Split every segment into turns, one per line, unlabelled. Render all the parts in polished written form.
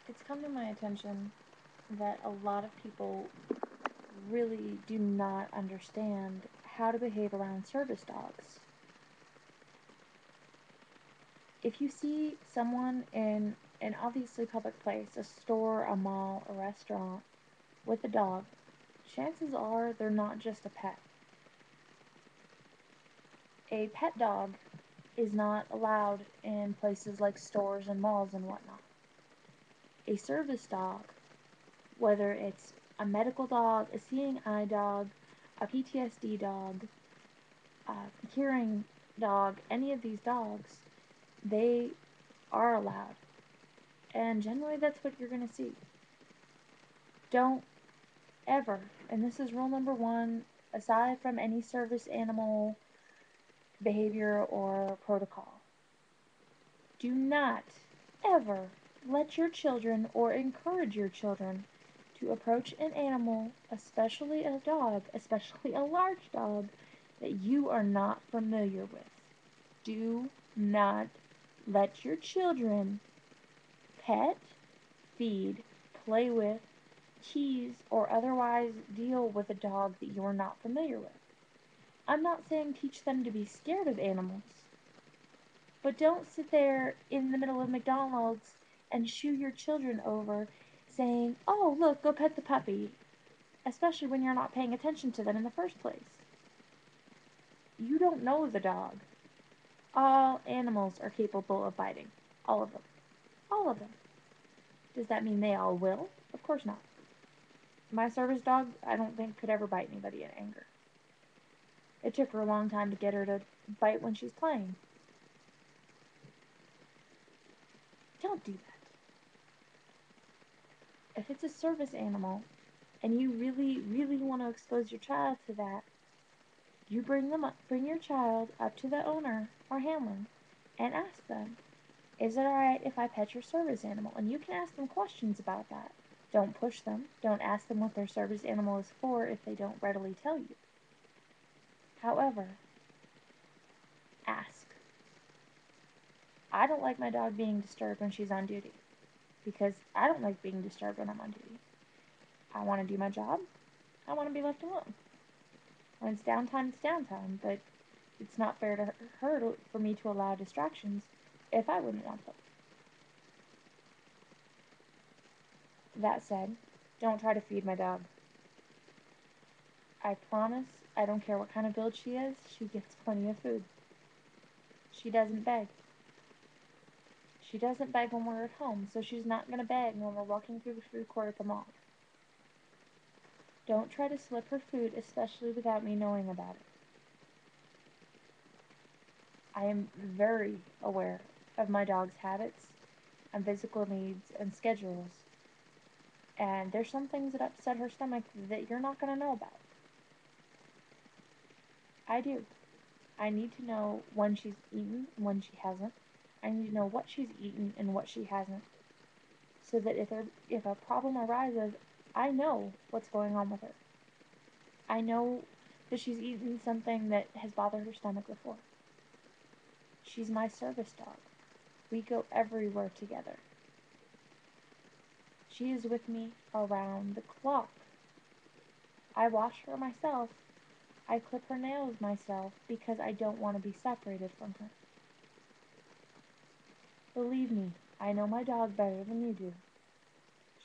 It's come to my attention that a lot of people really do not understand how to behave around service dogs. If you see someone in an obviously public place, a store, a mall, a restaurant, with a dog, chances are they're not just a pet. A pet dog is not allowed in places like stores and malls and whatnot. A service dog, whether it's a medical dog, a seeing eye dog, a PTSD dog, a hearing dog, any of these dogs, they are allowed. And generally, that's what you're going to see. Don't ever, and this is rule number one, aside from any service animal behavior or protocol, do not ever let your children or encourage your children to approach an animal, especially a dog, especially a large dog, that you are not familiar with. Do not let your children pet, feed, play with, tease, or otherwise deal with a dog that you are not familiar with. I'm not saying teach them to be scared of animals, but don't sit there in the middle of McDonald's and shoo your children over saying, "Oh, look, go pet the puppy," especially when you're not paying attention to them in the first place. You don't know the dog. All animals are capable of biting. All of them. All of them. Does that mean they all will? Of course not. My service dog, I don't think, could ever bite anybody in anger. It took her a long time to get her to bite when she's playing. Don't do that. If it's a service animal and you really, really want to expose your child to that, you bring your child up to the owner or handler and ask them, "Is it alright if I pet your service animal?" And you can ask them questions about that. Don't push them. Don't ask them what their service animal is for if they don't readily tell you. However, ask. I don't like my dog being disturbed when she's on duty because I don't like being disturbed when I'm on duty. I want to do my job. I want to be left alone. When it's downtime, it's downtime, but it's not fair to her for me to allow distractions if I wouldn't want them. That said, don't try to feed my dog. I promise, I don't care what kind of build she is, she gets plenty of food. She doesn't beg. She doesn't beg when we're at home, so she's not going to beg when we're walking through the food court at the mall. Don't try to slip her food, especially without me knowing about it. I am very aware of my dog's habits and physical needs and schedules, and there's some things that upset her stomach that you're not going to know about. I do. I need to know when she's eaten and when she hasn't. I need to know what she's eaten and what she hasn't, so that if a problem arises, I know what's going on with her. I know that she's eaten something that has bothered her stomach before. She's my service dog. We go everywhere together. She is with me around the clock. I wash her myself. I clip her nails myself because I don't want to be separated from her. Believe me, I know my dog better than you do.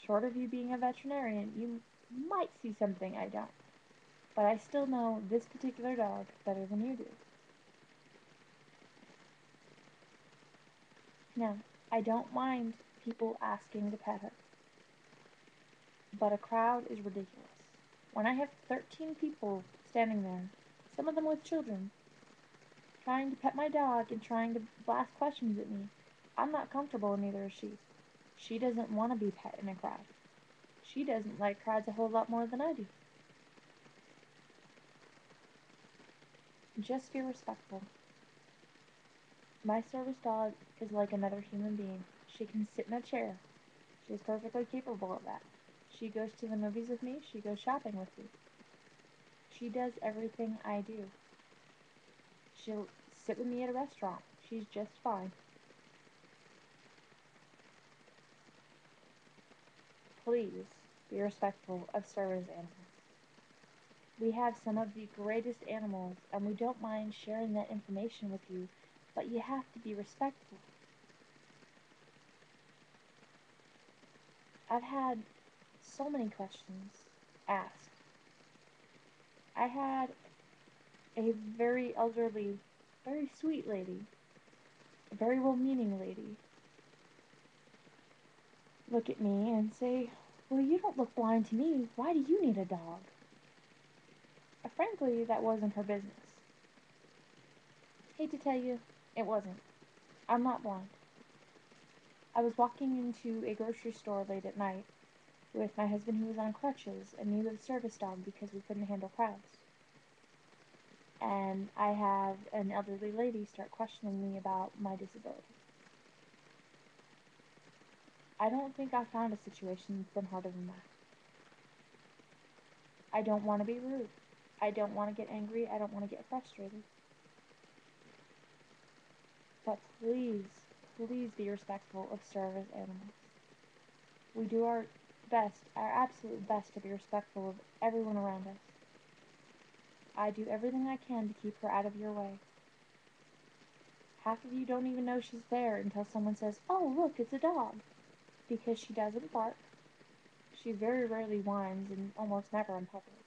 Short of you being a veterinarian, you might see something I don't. But I still know this particular dog better than you do. Now, I don't mind people asking to pet her, but a crowd is ridiculous. When I have 13 people standing there, some of them with children, trying to pet my dog and trying to blast questions at me, I'm not comfortable and neither is she. She doesn't want to be pet in a crowd. She doesn't like crowds a whole lot more than I do. Just be respectful. My service dog is like another human being. She can sit in a chair. She is perfectly capable of that. She goes to the movies with me. She goes shopping with me. She does everything I do. She'll sit with me at a restaurant. She's just fine. Please be respectful of service animals. We have some of the greatest animals, and we don't mind sharing that information with you, but you have to be respectful. I've had so many questions asked. I had a very elderly, very sweet lady, a very well-meaning lady, look at me and say, "Well, you don't look blind to me. Why do you need a dog?" Frankly, that wasn't her business. Hate to tell you, it wasn't. I'm not blind. I was walking into a grocery store late at night with my husband who was on crutches and needed a service dog because we couldn't handle crowds. And I had an elderly lady start questioning me about my disability. I don't think I've found a situation that's been harder than that. I don't want to be rude. I don't want to get angry. I don't want to get frustrated. But please, please be respectful of service animals. We do our best, our absolute best to be respectful of everyone around us. I do everything I can to keep her out of your way. Half of you don't even know she's there until someone says, "Oh, look, it's a dog." Because she doesn't bark. She very rarely whines and almost never in public.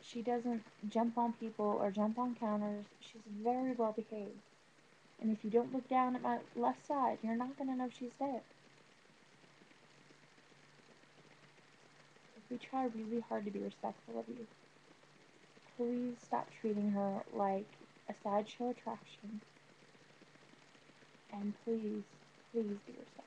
She doesn't jump on people or jump on counters. She's very well behaved. And if you don't look down at my left side, you're not going to know she's there. If we try really hard to be respectful of you, please stop treating her like a sideshow attraction. And please, please be respectful.